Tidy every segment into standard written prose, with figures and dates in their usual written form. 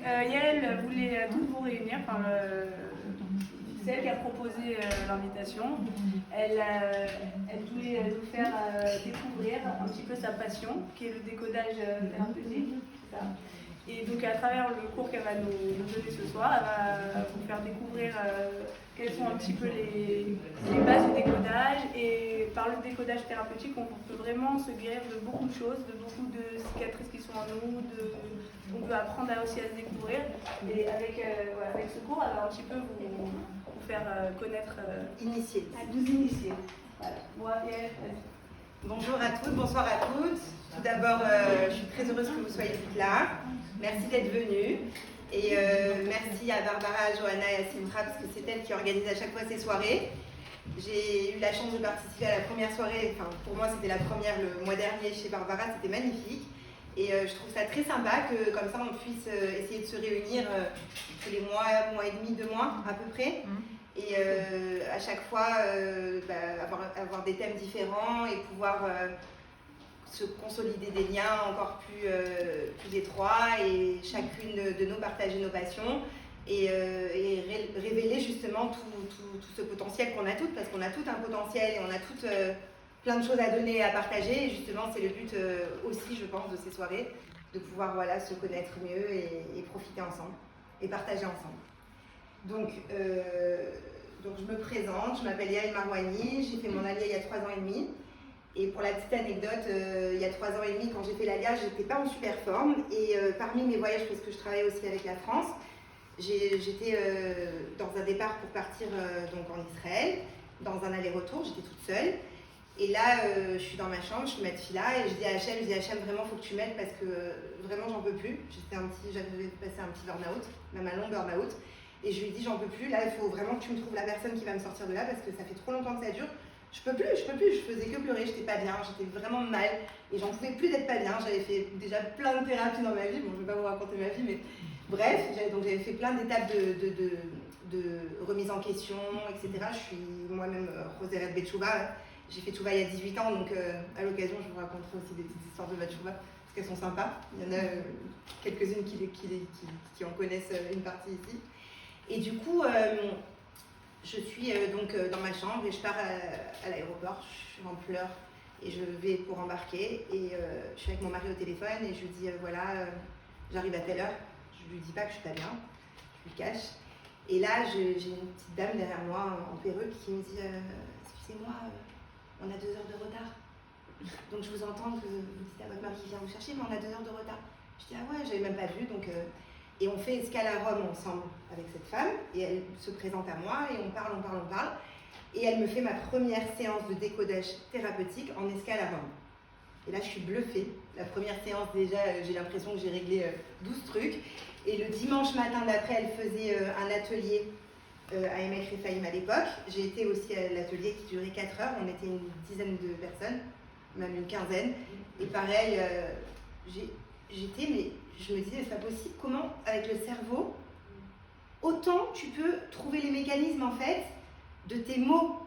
Yael voulait toutes vous réunir. C'est elle qui a proposé l'invitation. Elle voulait nous faire découvrir un petit peu sa passion, qui est le décodage thérapeutique. Et donc à travers le cours qu'elle va nous donner ce soir, elle va vous faire découvrir quelles sont un petit peu les bases du décodage. Et par le décodage thérapeutique, on peut vraiment se guérir de beaucoup de choses, de beaucoup de cicatrices qui sont en nous, on peut apprendre aussi à se découvrir. Et avec ce cours, elle va un petit peu vous faire connaître, vous initier. Voilà. Moi, Yael, bonjour à toutes, bonsoir à toutes. Tout d'abord, je suis très heureuse que vous soyez toutes là. Merci d'être venues. Et merci à Barbara, Johanna et à Sintra, parce que c'est elle qui organise à chaque fois ces soirées. J'ai eu la chance de participer à la première soirée, enfin pour moi c'était la première le mois dernier chez Barbara, c'était magnifique. Et je trouve ça très sympa que comme ça on puisse essayer de se réunir tous les mois et demi, 2 mois à peu près. Et à chaque fois avoir des thèmes différents et pouvoir se consolider des liens encore plus étroits et chacune de nous partager nos passions et révéler justement tout ce potentiel qu'on a toutes, parce qu'on a tout un potentiel et on a toutes plein de choses à donner et à partager. Et justement c'est le but aussi, je pense, de ces soirées, de pouvoir se connaître mieux et profiter ensemble et partager ensemble. Donc je me présente, je m'appelle Yael Marouani, j'ai fait mon ALIA il y a 3 ans et demi. Et pour la petite anecdote, il y a 3 ans et demi, quand j'ai fait l'ALIA, j'étais pas en super forme. Et parmi mes voyages, parce que je travaille aussi avec la France, j'étais dans un départ pour partir donc en Israël, dans un aller-retour, j'étais toute seule. Et là, je suis dans ma chambre, je suis mettre fila et je dis à Hachem, vraiment, il faut que tu m'aides parce que vraiment, j'en peux plus. J'avais passé un petit burn-out, même un long burn-out. Et je lui dis, j'en peux plus, là, il faut vraiment que tu me trouves la personne qui va me sortir de là parce que ça fait trop longtemps que ça dure. Je peux plus, je faisais que pleurer, j'étais pas bien, j'étais vraiment mal et j'en pouvais plus d'être pas bien. J'avais fait déjà plein de thérapies dans ma vie, bon, je vais pas vous raconter ma vie, mais bref, j'avais fait plein d'étapes de remise en question, etc. Je suis moi-même Roseret Betchouva. J'ai fait Tchouva il y a 18 ans, donc à l'occasion, je vous raconterai aussi des petites histoires de Betchouva, parce qu'elles sont sympas. Il y en a quelques-unes qui en connaissent une partie ici. Et du coup, je suis donc dans ma chambre et je pars à l'aéroport, je suis en pleurs et je vais pour embarquer. Et je suis avec mon mari au téléphone et je lui dis j'arrive à telle heure. Je lui dis pas que je suis pas bien, je lui cache. Et là, j'ai une petite dame derrière moi en perruque qui me dit excusez-moi, on a 2 heures de retard. Donc je vous entends que vous dites à votre mari qui vient vous chercher, mais on a 2 heures de retard. Je dis ah ouais, j'avais même pas vu. Donc, et on fait escale à Rome ensemble avec cette femme et elle se présente à moi et on parle. Et elle me fait ma première séance de décodage thérapeutique en escale à Rome. Et là je suis bluffée. La première séance déjà, j'ai l'impression que j'ai réglé 12 trucs. Et le dimanche matin d'après, elle faisait un atelier à Emek Rephaim à l'époque. J'ai été aussi à l'atelier qui durait 4 heures. On était une dizaine de personnes, même une quinzaine. Et pareil, mais je me disais, c'est pas possible. Comment, avec le cerveau, autant tu peux trouver les mécanismes en fait de tes mots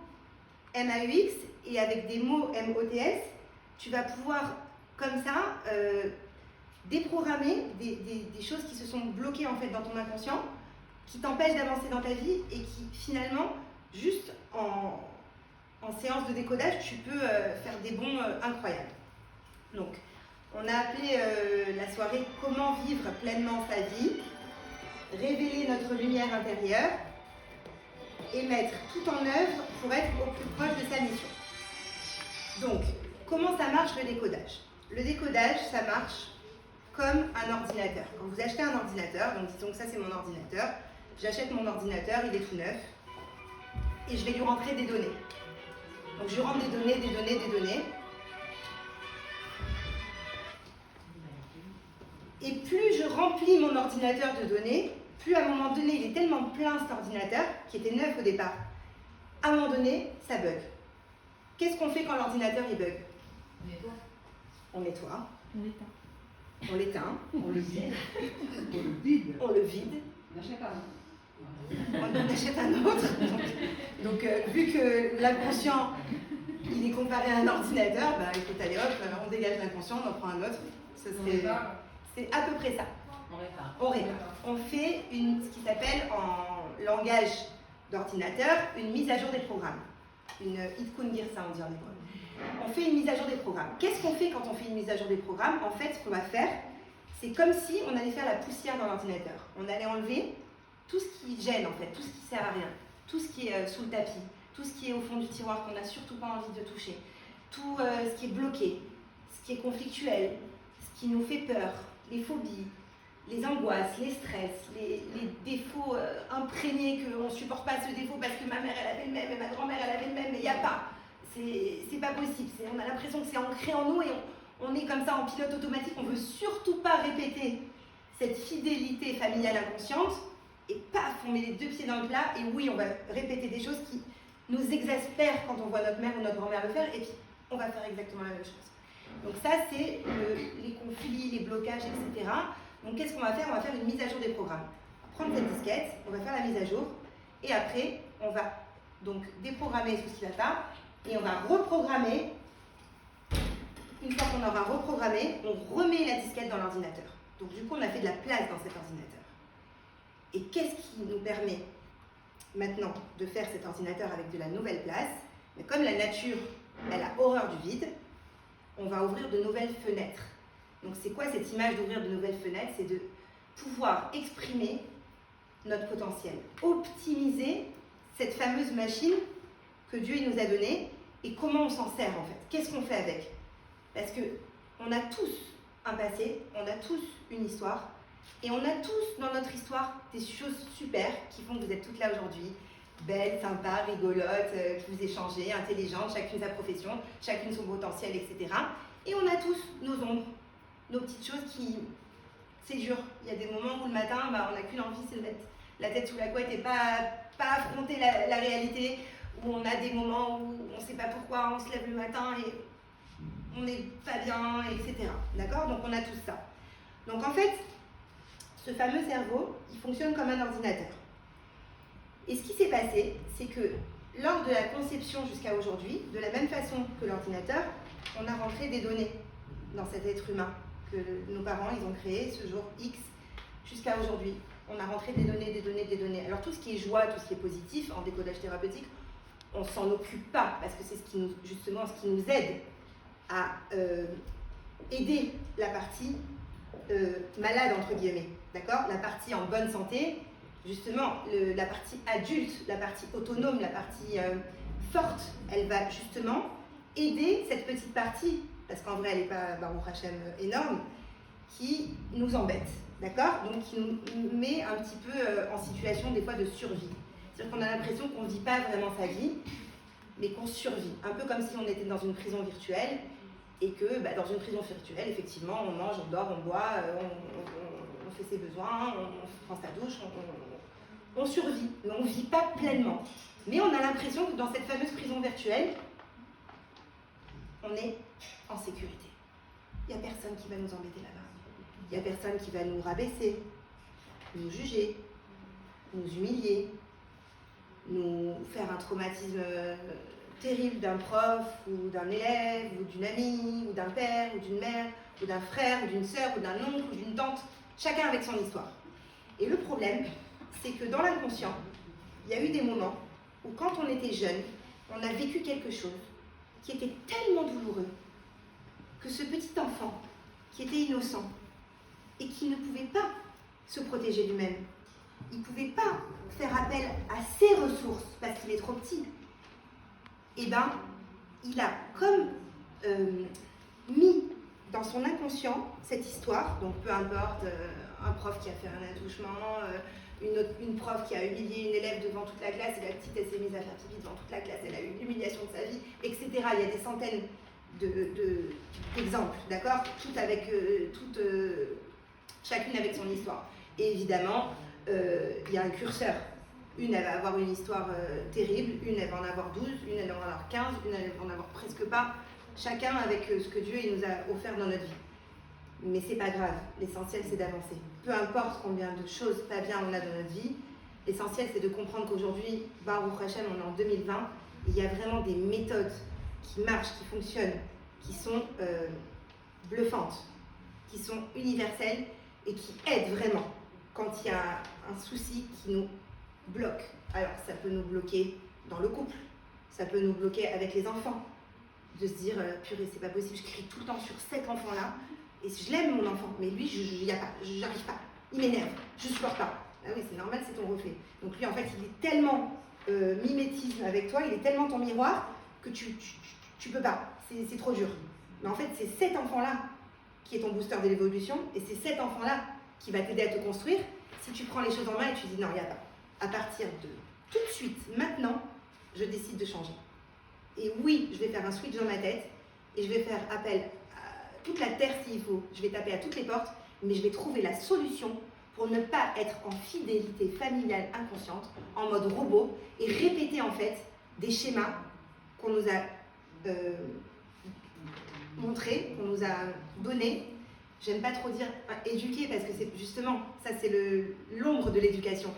MAUX et avec des mots MOTS, tu vas pouvoir comme ça déprogrammer des choses qui se sont bloquées en fait dans ton inconscient, qui t'empêchent d'avancer dans ta vie et qui finalement, juste en séance de décodage, tu peux faire des bonds incroyables. Donc, on a appelé la soirée « Comment vivre pleinement sa vie », révéler notre lumière intérieure et mettre tout en œuvre pour être au plus proche de sa mission. Donc, comment ça marche le décodage ? Le décodage, ça marche comme un ordinateur. Quand vous achetez un ordinateur, donc disons que ça c'est mon ordinateur, j'achète mon ordinateur, il est tout neuf, et je vais lui rentrer des données. Donc je rentre des données. Et plus je remplis mon ordinateur de données, plus à un moment donné, il est tellement plein cet ordinateur, qui était neuf au départ, à un moment donné, ça bug. Qu'est-ce qu'on fait quand l'ordinateur il bug ? On nettoie. On l'éteint. On le vide. On le vide. On en achète un autre. Donc vu que l'inconscient, il est comparé à un ordinateur, écoute, allez hop, on dégage l'inconscient, on en prend un autre. C'est à peu près ça. On répare. On fait ce qui s'appelle en langage d'ordinateur une mise à jour des programmes. Une Itkun-Girsa, on dit en hébreu. On fait une mise à jour des programmes. Qu'est-ce qu'on fait quand on fait une mise à jour des programmes? En fait, ce qu'on va faire, c'est comme si on allait faire la poussière dans l'ordinateur. On allait enlever tout ce qui gêne, en fait, tout ce qui sert à rien, tout ce qui est sous le tapis, tout ce qui est au fond du tiroir qu'on n'a surtout pas envie de toucher, tout ce qui est bloqué, ce qui est conflictuel, ce qui nous fait peur, les phobies, les angoisses, les stress, les défauts imprégnés qu'on ne supporte pas ce défaut parce que ma mère elle avait le même et ma grand-mère elle avait le même, mais il n'y a pas. C'est pas possible. On a l'impression que c'est ancré en nous et on est comme ça en pilote automatique. On ne veut surtout pas répéter cette fidélité familiale inconsciente et paf, on met les deux pieds dans le plat et oui, on va répéter des choses qui nous exaspèrent quand on voit notre mère ou notre grand-mère le faire et puis on va faire exactement la même chose. Donc ça, c'est les conflits, les blocages, etc. Donc qu'est-ce qu'on va faire? On va faire une mise à jour des programmes. On va prendre cette disquette, on va faire la mise à jour, et après, on va donc déprogrammer tout ce qui va pas, et on va reprogrammer. Une fois qu'on aura reprogrammé, on remet la disquette dans l'ordinateur. Donc du coup, on a fait de la place dans cet ordinateur. Et qu'est-ce qui nous permet maintenant de faire cet ordinateur avec de la nouvelle place? Mais comme la nature, elle a horreur du vide, on va ouvrir de nouvelles fenêtres. Donc c'est quoi cette image d'ouvrir de nouvelles fenêtres? C'est de pouvoir exprimer notre potentiel, optimiser cette fameuse machine que Dieu nous a donnée et comment on s'en sert en fait. Qu'est-ce qu'on fait avec? Parce qu'on a tous un passé, on a tous une histoire et on a tous dans notre histoire des choses super qui font que vous êtes toutes là aujourd'hui, belles, sympas, rigolotes, qui vous échangez, intelligentes, chacune sa profession, chacune son potentiel, etc. Et on a tous nos ombres, nos petites choses qui, c'est dur. Il y a des moments où le matin, on n'a qu'une envie, c'est de mettre la tête sous la couette et pas affronter la réalité, où on a des moments où on ne sait pas pourquoi, on se lève le matin et on n'est pas bien, etc. D'accord? Donc on a tout ça. Donc en fait, ce fameux cerveau, il fonctionne comme un ordinateur. Et ce qui s'est passé, c'est que lors de la conception jusqu'à aujourd'hui, de la même façon que l'ordinateur, on a rentré des données dans cet être humain que nos parents ils ont créé ce jour X jusqu'à aujourd'hui. On a rentré des données, des données, des données. Alors tout ce qui est joie, tout ce qui est positif en décodage thérapeutique, on s'en occupe pas parce que c'est justement ce qui nous aide à aider la partie malade entre guillemets, d'accord? La partie en bonne santé, justement la partie adulte, la partie autonome, la partie forte, elle va justement aider cette petite partie, parce qu'en vrai elle n'est pas Baruch Hashem énorme, qui nous embête, d'accord? Donc qui nous met un petit peu en situation des fois de survie. C'est-à-dire qu'on a l'impression qu'on ne vit pas vraiment sa vie, mais qu'on survit. Un peu comme si on était dans une prison virtuelle, et que dans une prison virtuelle, effectivement, on mange, on dort, on boit, on fait ses besoins, on prend sa douche, on survit, mais on ne vit pas pleinement. Mais on a l'impression que dans cette fameuse prison virtuelle, on est en sécurité. Il n'y a personne qui va nous embêter là-bas. Il n'y a personne qui va nous rabaisser, nous juger, nous humilier, nous faire un traumatisme terrible d'un prof ou d'un élève ou d'une amie ou d'un père ou d'une mère ou d'un frère ou d'une sœur ou d'un oncle ou d'une tante, chacun avec son histoire. Et le problème, c'est que dans l'inconscient, il y a eu des moments où quand on était jeune, on a vécu quelque chose qui était tellement douloureux que ce petit enfant qui était innocent et qui ne pouvait pas se protéger lui-même, il ne pouvait pas faire appel à ses ressources parce qu'il est trop petit, et il a comme mis dans son inconscient cette histoire, donc peu importe, un prof qui a fait un attouchement, une prof qui a humilié une élève devant toute la classe et la petite elle s'est mise à faire pipi devant toute la classe, elle a eu l'humiliation de sa vie, etc. Il y a des centaines d'exemples, d'accord? Chacune avec son histoire. Et évidemment, il y a un curseur. Une, elle va avoir une histoire terrible, une, elle va en avoir 12, une, elle va en avoir 15, une, elle va en avoir presque pas. Chacun avec ce que Dieu il nous a offert dans notre vie. Mais c'est pas grave, l'essentiel c'est d'avancer. Peu importe combien de choses pas bien on a dans notre vie, l'essentiel c'est de comprendre qu'aujourd'hui, Baruch Hashem, on est en 2020, il y a vraiment des méthodes qui marchent, qui fonctionnent, qui sont bluffantes, qui sont universelles et qui aide vraiment quand il y a un souci qui nous bloque. Alors, ça peut nous bloquer dans le couple, ça peut nous bloquer avec les enfants, de se dire purée, c'est pas possible, je crie tout le temps sur cet enfant-là, et je l'aime mon enfant, mais lui, j'arrive pas, il m'énerve, je supporte pas. Ah oui, c'est normal, c'est ton reflet. Donc lui, en fait, il est tellement mimétisme avec toi, il est tellement ton miroir que tu peux pas, c'est trop dur. Mais en fait, c'est cet enfant-là qui est ton booster de l'évolution, et c'est cet enfant-là qui va t'aider à te construire si tu prends les choses en main et tu dis non, il n'y a pas. À partir de tout de suite, maintenant, je décide de changer. Et oui, je vais faire un switch dans ma tête et je vais faire appel à toute la terre s'il faut. Je vais taper à toutes les portes, mais je vais trouver la solution pour ne pas être en fidélité familiale inconsciente, en mode robot, et répéter en fait des schémas qu'on nous a montrés, qu'on nous a donnés. J'aime pas trop dire éduquer parce que c'est justement, ça c'est l'ombre de l'éducation.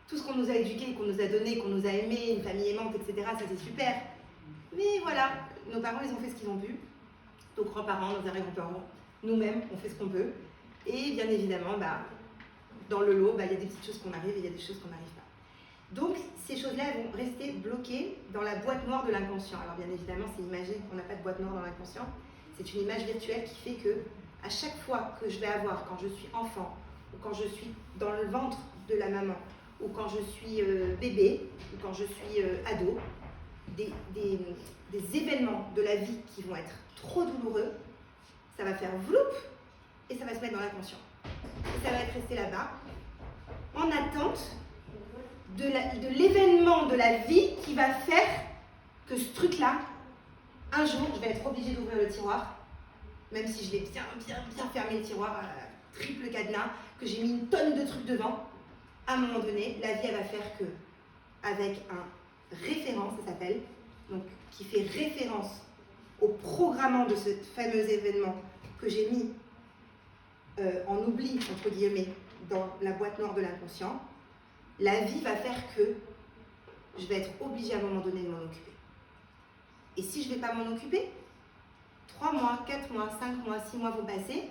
Tout ce qu'on nous a éduqué, qu'on nous a donné, qu'on nous a aimé, une famille aimante, etc., ça c'est super. Mais voilà, nos parents ils ont fait ce qu'ils ont pu, nos grands-parents, nos arrière-grands-parents, nous-mêmes on fait ce qu'on peut. Et bien évidemment, dans le lot, il y a des petites choses qu'on arrive et il y a des choses qu'on n'arrive pas. Donc ces choses-là vont rester bloquées dans la boîte noire de l'inconscient. Alors bien évidemment, c'est imagé, on n'a pas de boîte noire dans l'inconscient. C'est une image virtuelle qui fait que à chaque fois que je vais avoir, quand je suis enfant, ou quand je suis dans le ventre de la maman, ou quand je suis bébé, ou quand je suis ado, des événements de la vie qui vont être trop douloureux, ça va faire vloup et ça va se mettre dans l'inconscient. Et ça va être resté là-bas, en attente de l'événement de la vie qui va faire que ce truc-là, un jour, je vais être obligée d'ouvrir le tiroir, même si je l'ai bien fermé le tiroir à triple cadenas, que j'ai mis une tonne de trucs devant. À un moment donné, la vie elle va faire que, avec un référent, ça s'appelle, donc qui fait référence au programmant de ce fameux événement que j'ai mis en oubli, entre guillemets, dans la boîte noire de l'inconscient, la vie va faire que je vais être obligée à un moment donné de m'en occuper. Et si je ne vais pas m'en occuper, 3 mois, 4 mois, 5 mois, 6 mois vont passer,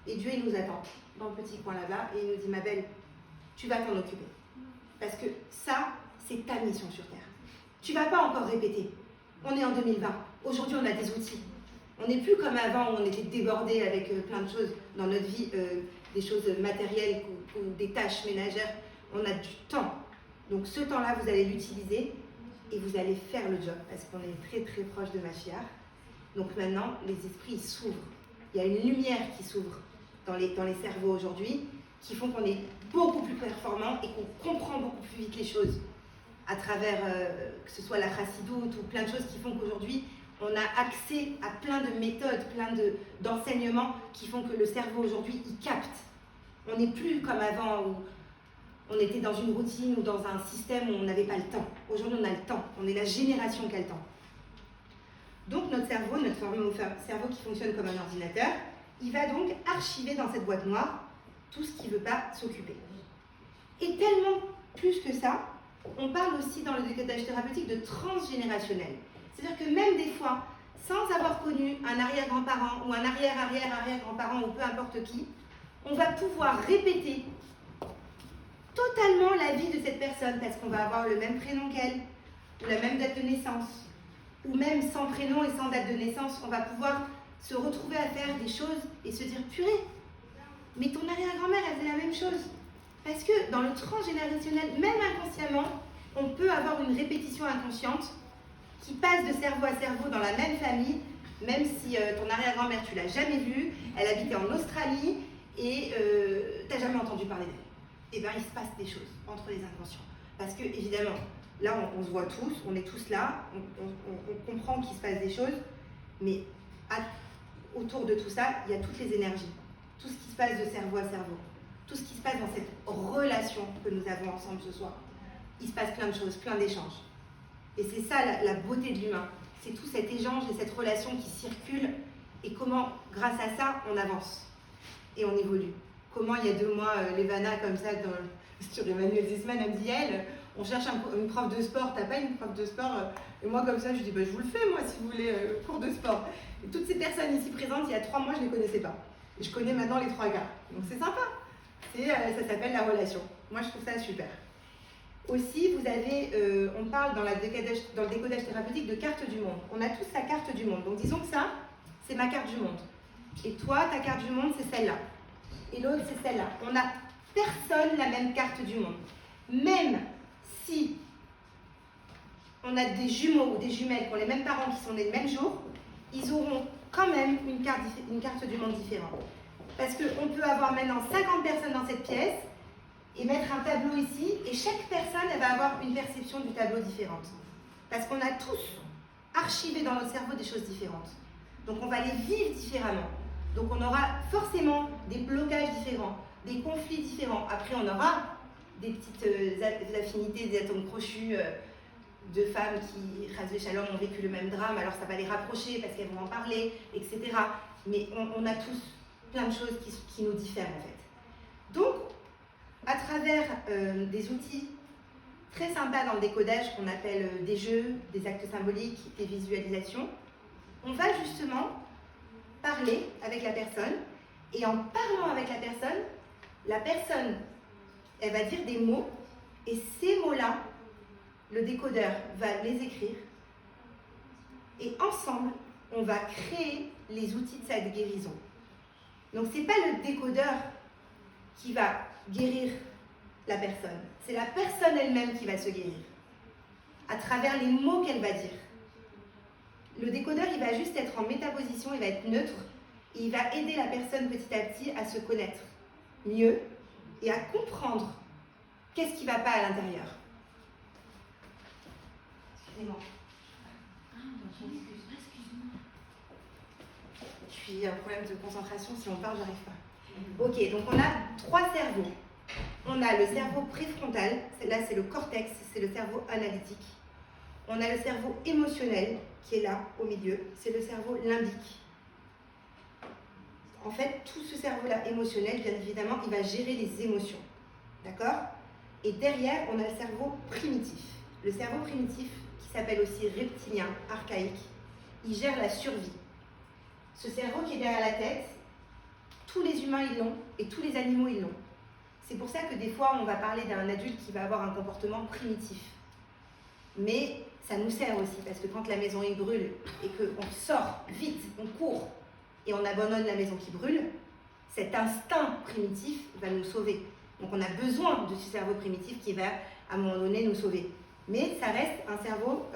et Dieu il nous attend dans le petit coin là-bas, et il nous dit, ma belle, tu vas t'en occuper. Parce que ça, c'est ta mission sur Terre. Tu ne vas pas encore répéter. On est en 2020. Aujourd'hui, on a des outils. On n'est plus comme avant où on était débordé avec plein de choses dans notre vie, des choses matérielles ou des tâches ménagères. On a du temps. Donc ce temps-là, vous allez l'utiliser et vous allez faire le job parce qu'on est très très proche de Machiar. Donc maintenant, les esprits s'ouvrent. Il y a une lumière qui s'ouvre dans les cerveaux aujourd'hui qui font qu'on est beaucoup plus performant et qu'on comprend beaucoup plus vite les choses à travers, que ce soit la chassidoute ou plein de choses qui font qu'aujourd'hui, on a accès à plein de méthodes, plein d'enseignements qui font que le cerveau aujourd'hui, il capte. On n'est plus comme avant où on était dans une routine ou dans un système où on n'avait pas le temps. Aujourd'hui, on a le temps. On est la génération qui a le temps. Donc notre cerveau cerveau qui fonctionne comme un ordinateur, il va donc archiver dans cette boîte noire tout ce qui ne veut pas s'occuper. Et tellement plus que ça, on parle aussi dans le décodage thérapeutique de transgénérationnel. C'est-à-dire que même des fois, sans avoir connu un arrière-grand-parent ou un arrière-arrière-arrière-grand-parent ou peu importe qui, on va pouvoir répéter totalement la vie de cette personne parce qu'on va avoir le même prénom qu'elle, ou la même date de naissance, ou même sans prénom et sans date de naissance, on va pouvoir se retrouver à faire des choses et se dire purée, mais ton arrière-grand-mère elle faisait la même chose. Parce que dans le transgénérationnel, même inconsciemment, on peut avoir une répétition inconsciente qui passe de cerveau à cerveau dans la même famille, même si ton arrière-grand-mère, tu l'as jamais vue, elle habitait en Australie et tu n'as jamais entendu parler d'elle. Et bien, il se passe des choses entre les inconscients. Parce que, évidemment, là, on se voit tous, on est tous là, on comprend qu'il se passe des choses, mais autour de tout ça, il y a toutes les énergies, tout ce qui se passe de cerveau à cerveau. Tout ce qui se passe dans cette relation que nous avons ensemble ce soir. Il se passe plein de choses, plein d'échanges. Et c'est ça la beauté de l'humain. C'est tout cet échange et cette relation qui circule et comment, grâce à ça, on avance et on évolue. Comment il y a 2 mois, Levana, comme ça, sur Emmanuel Zisman, elle me dit, on cherche une prof de sport, t'as pas une prof de sport? Et moi, comme ça, je dis, je vous le fais, moi, si vous voulez, cours de sport. Et toutes ces personnes ici présentes, il y a 3 mois, je ne les connaissais pas. Et je connais maintenant les 3 gars. Donc c'est sympa. Ça s'appelle la relation. Moi, je trouve ça super. Aussi, vous avez, on parle dans le décodage thérapeutique de carte du monde. On a tous la carte du monde. Donc, disons que ça, c'est ma carte du monde. Et toi, ta carte du monde, c'est celle-là. Et l'autre, c'est celle-là. On n'a personne la même carte du monde. Même si on a des jumeaux ou des jumelles qui ont les mêmes parents qui sont nés le même jour, ils auront quand même une carte du monde différente. Parce qu'on peut avoir maintenant 50 personnes dans cette pièce et mettre un tableau ici, et chaque personne, elle va avoir une perception du tableau différente. Parce qu'on a tous archivé dans notre cerveau des choses différentes. Donc on va les vivre différemment. Donc on aura forcément des blocages différents, des conflits différents. Après on aura des petites affinités, des atomes crochus de femmes qui, ras shalom, ont vécu le même drame, alors ça va les rapprocher parce qu'elles vont en parler, etc. Mais on a tous plein de choses qui nous diffèrent en fait. Donc, à travers des outils très sympas dans le décodage qu'on appelle des jeux, des actes symboliques, des visualisations, on va justement parler avec la personne, et en parlant avec la personne, elle va dire des mots, et ces mots-là, le décodeur va les écrire, et ensemble, on va créer les outils de cette guérison. Donc, ce n'est pas le décodeur qui va guérir la personne, c'est la personne elle-même qui va se guérir, à travers les mots qu'elle va dire. Le décodeur, il va juste être en métaposition, il va être neutre, et il va aider la personne petit à petit à se connaître mieux et à comprendre qu'est-ce qui ne va pas à l'intérieur. Excusez-moi. Je suis un problème de concentration, si on parle, j'arrive pas. Ok, donc on a 3 cerveaux. On a le cerveau préfrontal, là c'est le cortex, c'est le cerveau analytique. On a le cerveau émotionnel, qui est là, au milieu, c'est le cerveau limbique. En fait, tout ce cerveau-là émotionnel, bien évidemment, il va gérer les émotions. D'accord? Et derrière, on a le cerveau primitif. Le cerveau primitif, qui s'appelle aussi reptilien, archaïque, il gère la survie. Ce cerveau qui est derrière la tête, tous les humains ils l'ont et tous les animaux ils l'ont. C'est pour ça que des fois, on va parler d'un adulte qui va avoir un comportement primitif. Mais ça nous sert aussi, parce que quand la maison il brûle et qu'on sort vite, on court et on abandonne la maison qui brûle, cet instinct primitif va nous sauver. Donc on a besoin de ce cerveau primitif qui va à un moment donné nous sauver. Mais ça reste un cerveau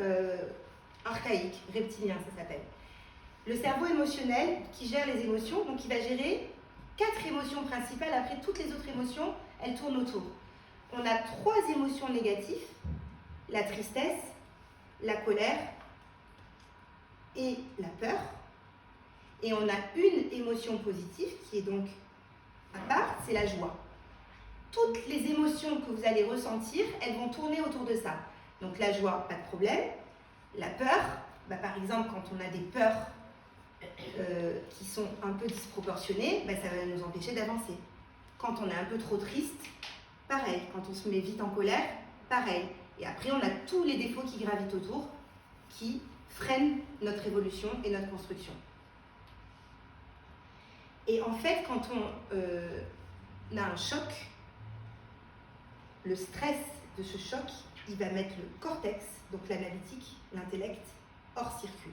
archaïque, reptilien ça s'appelle. Le cerveau émotionnel qui gère les émotions, donc il va gérer 4 émotions principales. Après toutes les autres émotions, elles tournent autour. On a 3 émotions négatives, la tristesse, la colère et la peur. Et on a une émotion positive qui est donc à part, c'est la joie. Toutes les émotions que vous allez ressentir, elles vont tourner autour de ça. Donc la joie, pas de problème. La peur, par exemple, quand on a des peurs qui sont un peu disproportionnées, ça va nous empêcher d'avancer. Quand on est un peu trop triste, pareil. Quand on se met vite en colère, pareil. Et après, on a tous les défauts qui gravitent autour, qui freinent notre évolution et notre construction. Et en fait, quand on a un choc, le stress de ce choc, il va mettre le cortex, donc l'analytique, l'intellect, hors circuit.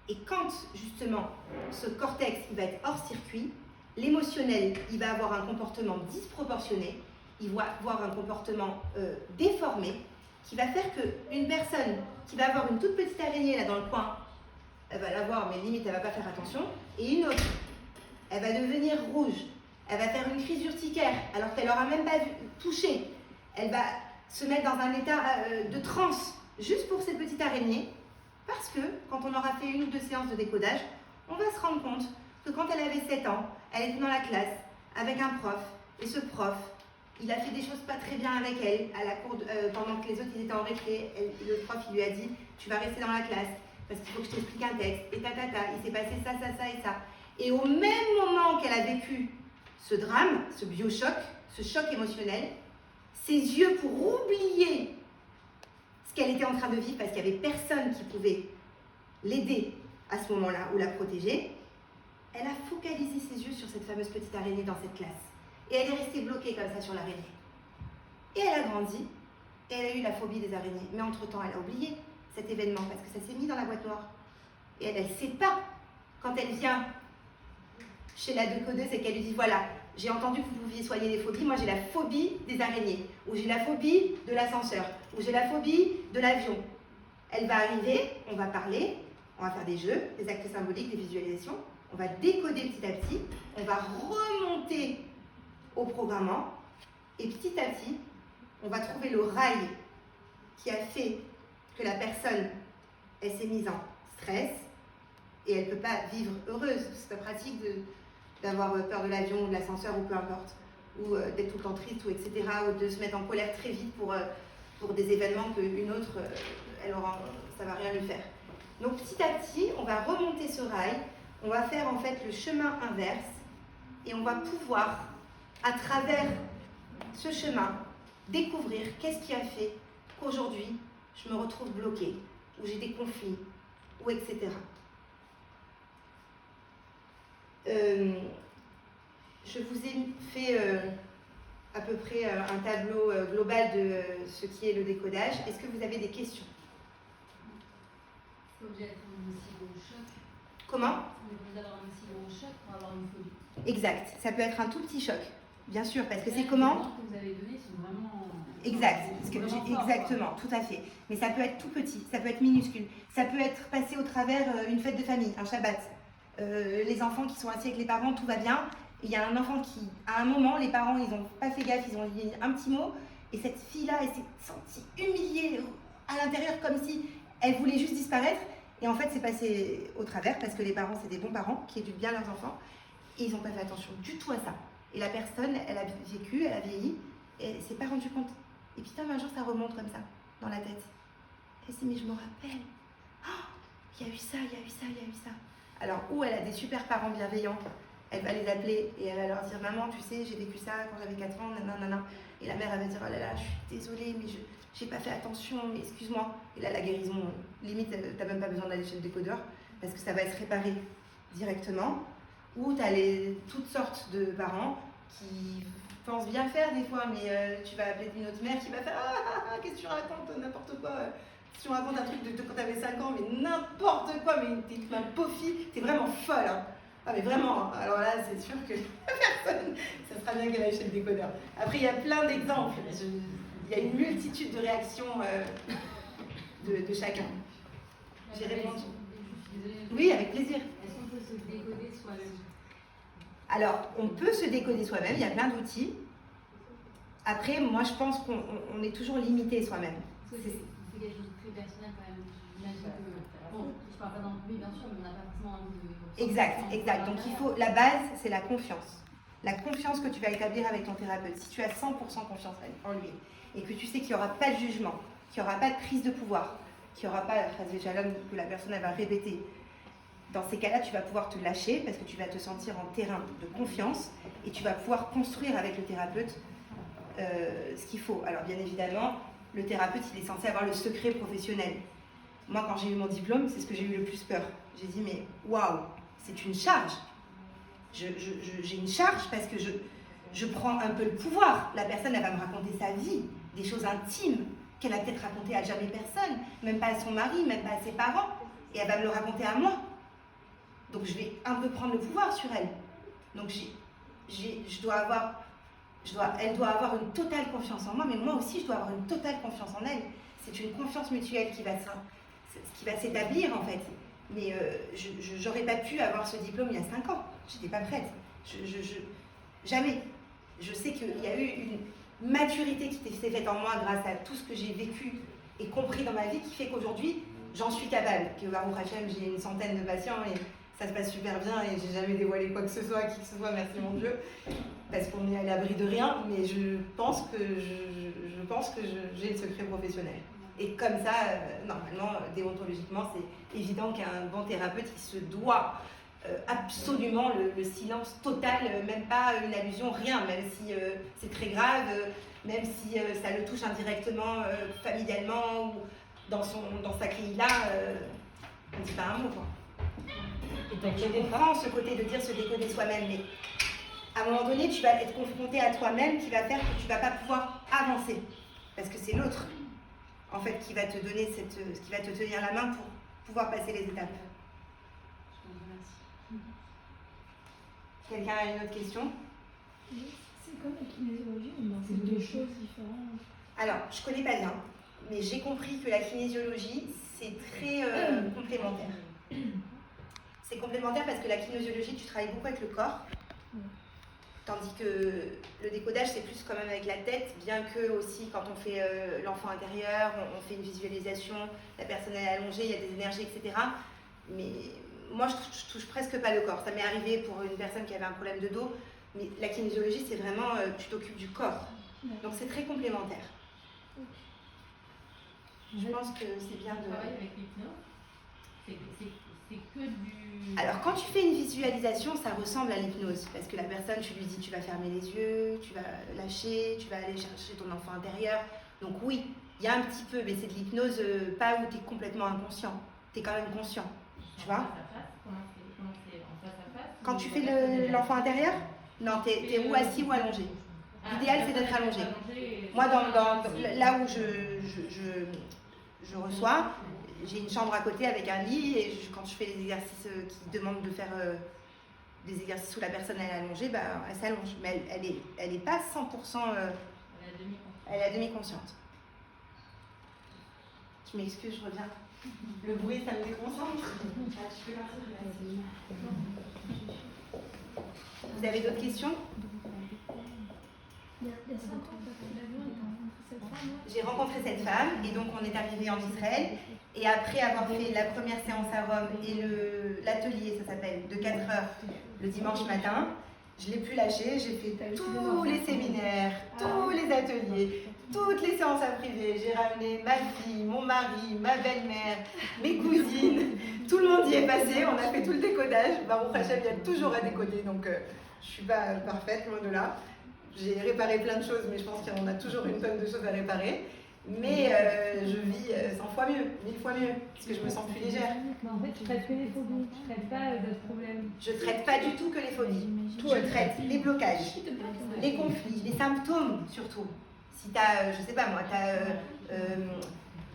Et quand, justement, ce cortex il va être hors circuit, l'émotionnel, il va avoir un comportement disproportionné, il va avoir un comportement déformé, qui va faire qu'une personne qui va avoir une toute petite araignée là dans le coin, elle va la voir, mais limite, elle ne va pas faire attention, et une autre, elle va devenir rouge, elle va faire une crise urticaire, alors qu'elle n'aura même pas touché. Elle va se mettre dans un état de transe, juste pour cette petite araignée, parce que, quand on aura fait 1 ou 2 séances de décodage, on va se rendre compte que quand elle avait 7 ans, elle était dans la classe avec un prof, et ce prof, il a fait des choses pas très bien avec elle, à la cour pendant que les autres ils étaient en récré, le prof il lui a dit « tu vas rester dans la classe, parce qu'il faut que je t'explique un texte, et il s'est passé ça, ça, ça et ça ». Et au même moment qu'elle a vécu ce drame, ce biochoc, ce choc émotionnel, ses yeux, pour oublier ce qu'elle était en train de vivre, parce qu'il n'y avait personne qui pouvait l'aider à ce moment-là ou la protéger, elle a focalisé ses yeux sur cette fameuse petite araignée dans cette classe. Et elle est restée bloquée comme ça sur l'araignée. Et elle a grandi, et elle a eu la phobie des araignées. Mais entre-temps, elle a oublié cet événement parce que ça s'est mis dans la boîte noire. Et elle ne sait pas, quand elle vient chez la décodeuse et qu'elle lui dit, voilà, j'ai entendu que vous pouviez soigner les phobies, moi j'ai la phobie des araignées, ou j'ai la phobie de l'ascenseur, ou j'ai la phobie de l'avion. Elle va arriver, on va parler, on va faire des jeux, des actes symboliques, des visualisations, on va décoder petit à petit, on va remonter au programmant, et petit à petit, on va trouver le rail qui a fait que la personne, elle s'est mise en stress, et elle ne peut pas vivre heureuse. C'est pas pratique d'avoir peur de l'avion ou de l'ascenseur ou peu importe, ou d'être tout le temps triste, ou etc., ou de se mettre en colère très vite pour des événements qu'une autre, ça va rien lui faire. Donc petit à petit, on va remonter ce rail, on va faire en fait le chemin inverse, et on va pouvoir, à travers ce chemin, découvrir qu'est-ce qui a fait qu'aujourd'hui, je me retrouve bloquée, ou j'ai des conflits, ou etc. Je vous ai fait à peu près un tableau global de ce qui est le décodage. Est-ce que vous avez des questions? C'est obligé d'être un aussi gros choc. Comment? On est obligé d'avoir un aussi gros choc pour avoir une phobie. Exact, ça peut être un tout petit choc, bien sûr, parce que c'est Les comment? exemples que vous avez donnés sont vraiment... Exact, exactement, tout à fait. Mais ça peut être tout petit, ça peut être minuscule, ça peut être passé au travers une fête de famille, un Shabbat. Les enfants qui sont assis avec les parents, tout va bien. Il y a un enfant qui, à un moment, les parents, ils n'ont pas fait gaffe, ils ont dit un petit mot, et cette fille-là, elle s'est sentie humiliée à l'intérieur, comme si elle voulait juste disparaître. Et en fait, c'est passé au travers, parce que les parents, c'est des bons parents, qui éduquent bien leurs enfants, et ils n'ont pas fait attention du tout à ça. Et la personne, elle a vécu, elle a vieilli, et elle ne s'est pas rendue compte. Et putain, un jour, ça remonte comme ça, dans la tête. Elle s'est dit, mais je me rappelle, il y a eu ça, il y a eu ça, il y a eu ça. Alors, ou elle a des super parents bienveillants, elle va les appeler et elle va leur dire, maman, tu sais, j'ai vécu ça quand j'avais 4 ans, nanana. Et la mère, elle va dire, oh là là, je suis désolée, mais j'ai pas fait attention, mais excuse-moi. Et là, la guérison, limite, t'as même pas besoin d'aller chez le décodeur, parce que ça va se réparer directement. Ou t'as toutes sortes de parents qui pensent bien faire des fois, mais tu vas appeler une autre mère qui va faire, qu'est-ce que tu racontes, n'importe quoi. Si tu racontes un truc de quand t'avais 5 ans, mais n'importe quoi, mais t'es ma pauvre fille, t'es vraiment folle. Hein. Ah mais vraiment, alors là c'est sûr que personne, ça sera bien qu'elle aille chez le décodeur. Après il y a plein d'exemples, il y a une multitude de réactions de chacun. J'ai répondu. Oui, avec plaisir. Est-ce qu'on peut se décoder soi-même? Alors on peut se décoder soi-même, il y a plein d'outils. Après moi je pense qu'on est toujours limité soi-même. C'est quelque chose de très personnel quand même. J'imagine que, bon, je parle pas dans le public bien sûr, mais on n'a pas forcément envie de... Exact. Donc il faut, la base, c'est la confiance. La confiance que tu vas établir avec ton thérapeute. Si tu as 100% confiance en lui et que tu sais qu'il n'y aura pas de jugement, qu'il n'y aura pas de prise de pouvoir, qu'il n'y aura pas la phrase de Shalom que la personne elle va répéter, dans ces cas-là, tu vas pouvoir te lâcher parce que tu vas te sentir en terrain de confiance et tu vas pouvoir construire avec le thérapeute ce qu'il faut. Alors bien évidemment, le thérapeute, il est censé avoir le secret professionnel. Moi, quand j'ai eu mon diplôme, c'est ce que j'ai eu le plus peur. J'ai dit, mais waouh, c'est une charge. J'ai une charge parce que je prends un peu le pouvoir. La personne, elle va me raconter sa vie, des choses intimes qu'elle a peut-être racontées à jamais personne, même pas à son mari, même pas à ses parents. Et elle va me le raconter à moi. Donc, je vais un peu prendre le pouvoir sur elle. Donc, elle doit avoir une totale confiance en moi, mais moi aussi, je dois avoir une totale confiance en elle. C'est une confiance mutuelle qui va s'établir, en fait. Mais je n'aurais pas pu avoir ce diplôme il y a 5 ans. Je n'étais pas prête. Jamais. Je sais qu'il y a eu une maturité qui s'est faite en moi grâce à tout ce que j'ai vécu et compris dans ma vie qui fait qu'aujourd'hui, j'en suis capable. Que Baruch Hashem, j'ai une centaine de patients et ça se passe super bien et j'ai jamais dévoilé quoi que ce soit à qui que ce soit, merci mon Dieu, parce qu'on est à l'abri de rien, mais je pense que j'ai le secret professionnel. Et comme ça, normalement, déontologiquement, c'est évident qu'un bon thérapeute, il se doit absolument le silence total, même pas une allusion, rien, même si c'est très grave, même si ça le touche indirectement, familialement, ou dans sa grille-là, on ne dit pas un mot, quoi. Donc je comprends ce côté de dire se décoder soi-même, mais à un moment donné, tu vas être confronté à toi-même qui va faire que tu ne vas pas pouvoir avancer. Parce que c'est l'autre, en fait, qui va te donner qui va te tenir la main pour pouvoir passer les étapes. Quelqu'un a une autre question? C'est comme la kinésiologie, c'est deux choses différentes. Alors, je ne connais pas bien, mais j'ai compris que la kinésiologie, c'est très complémentaire. C'est complémentaire parce que la kinésiologie, tu travailles beaucoup avec le corps, tandis que le décodage, c'est plus quand même avec la tête, bien que aussi, quand on fait l'enfant intérieur, on fait une visualisation, la personne est allongée, il y a des énergies, etc. Mais moi, je touche presque pas le corps. Ça m'est arrivé pour une personne qui avait un problème de dos, mais la kinésiologie, c'est vraiment, tu t'occupes du corps. Donc c'est très complémentaire. Je pense que c'est bien de... Travailler avec l'hypnose, c'est que du... Alors quand tu fais une visualisation, ça ressemble à l'hypnose. Parce que la personne, tu lui dis, tu vas fermer les yeux, tu vas lâcher, tu vas aller chercher ton enfant intérieur. Donc oui, il y a un petit peu, mais c'est de l'hypnose, pas où tu es complètement inconscient. Tu es quand même conscient. Tu vois? Comment c'est en face à face? Quand tu fais l'enfant intérieur, non, tu es ou assis ou allongé. L'idéal, c'est d'être allongé. Moi, là où je reçois, j'ai une chambre à côté avec un lit et quand je fais les exercices qui demandent de faire des exercices où la personne elle est allongée, bah, elle s'allonge. Mais elle est pas 100%, elle est à demi-consciente. Je m'excuse, je reviens. Le bruit, ça me déconcentre. Vous avez d'autres questions? Il y a 5 ans, tu as pris l'avion et tu as rencontré cette femme. J'ai rencontré cette femme et donc on est arrivé en Israël. Et après avoir fait la première séance à Rome et l'atelier, ça s'appelle, de 4 heures le dimanche matin, je ne l'ai plus lâché. J'ai fait tous les séminaires, tous les ateliers, toutes les séances à privé. J'ai ramené ma fille, mon mari, ma belle-mère, mes cousines. Tout le monde y est passé. On a fait tout le décodage. Baruch Hashem, il y a toujours à décoder, donc je ne suis pas parfaite, loin de là. J'ai réparé plein de choses, mais je pense qu'on a toujours une tonne de choses à réparer. Mais je vis 100 fois mieux, 1000 fois mieux, parce que je me sens plus légère. Mais en fait, tu traites que les phobies, tu traites pas d'autres problèmes. Je ne traite pas du tout que les phobies. Je traite les blocages, les conflits, les symptômes surtout. Si tu as, je sais pas moi, tu as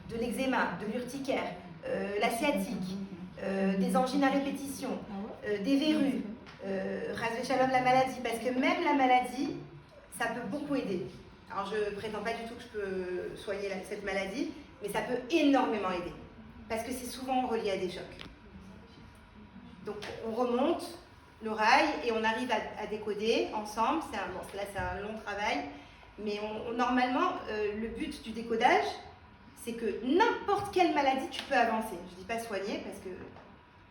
de l'eczéma, de l'urticaire, la sciatique, des angines à répétition, des verrues, ras shalom la maladie, parce que même la maladie, ça peut beaucoup aider. Alors je ne prétends pas du tout que je peux soigner cette maladie, mais ça peut énormément aider. Parce que c'est souvent relié à des chocs. Donc on remonte l'oreille et on arrive à décoder ensemble. Là c'est un long travail, mais normalement le but du décodage, c'est que n'importe quelle maladie tu peux avancer. Je ne dis pas soigner parce que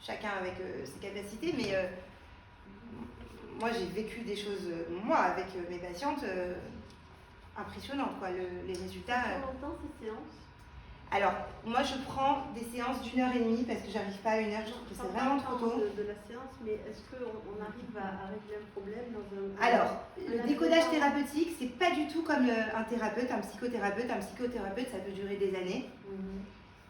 chacun avec ses capacités, mais moi j'ai vécu des choses, moi avec mes patientes, impressionnantes quoi, les résultats. Combien de temps ces séances? Alors, moi je prends des séances d'1h30 parce que j'arrive pas à 1h, je trouve que c'est vraiment trop tôt. De la séance, mais est-ce qu'on arrive à régler un problème dans un... Alors, le décodage thérapeutique, c'est pas du tout comme un thérapeute, un psychothérapeute. Un psychothérapeute, ça peut durer des années.